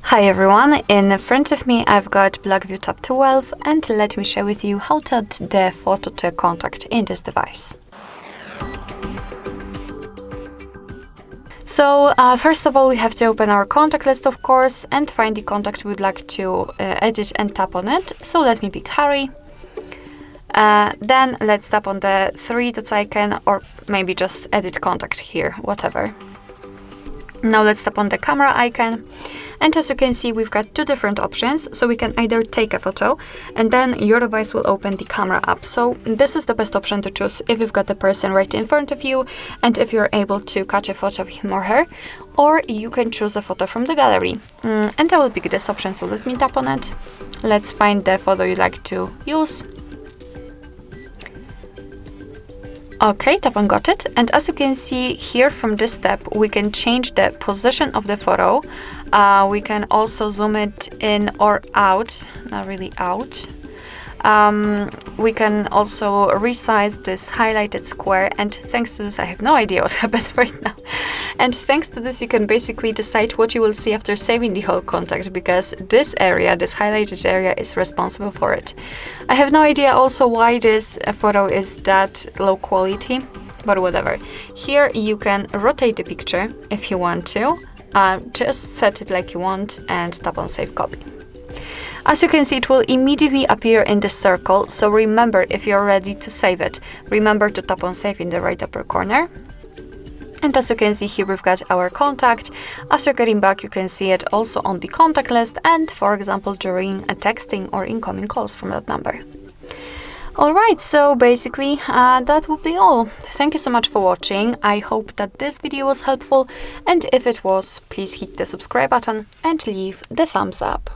Hi everyone, in front of me I've got BLACKVIEW Tab 12 and let me share with you how to add the photo to a contact in this device. So first of all we have to open our contact list, of course, and find the contact we'd like to edit and tap on it. So let me pick Harry. Then let's tap on the three dots icon, or maybe just edit contact here, whatever. Now let's tap on the camera icon, and as you can see we've got two different options. So we can either take a photo and then your device will open the camera app. So this is the best option to choose if you've got the person right in front of you and if you're able to catch a photo of him or her, or you can choose a photo from the gallery. And I will pick this option, so let me tap on it. Let's find the photo you'd like to use. Okay, tap on got it, and as you can see here from this step we can change the position of the photo. We can also zoom it in or out, not really out. We can also resize this highlighted square, and thanks to this, I have no idea what happened right now. And thanks to this you can basically decide what you will see after saving the whole contact, because this area, this highlighted area, is responsible for it. I have no idea also why this photo is that low quality, but whatever. Here you can rotate the picture if you want to. Just set it like you want and tap on Save Copy. As you can see, it will immediately appear in this circle, so remember, if you're ready to save it, remember to tap on Save in the right upper corner. And as you can see here, we've got our contact. After getting back, you can see it also on the contact list and, for example, during a texting or incoming calls from that number. Alright, so basically that would be all. Thank you so much for watching. I hope that this video was helpful, and if it was, please hit the subscribe button and leave the thumbs up.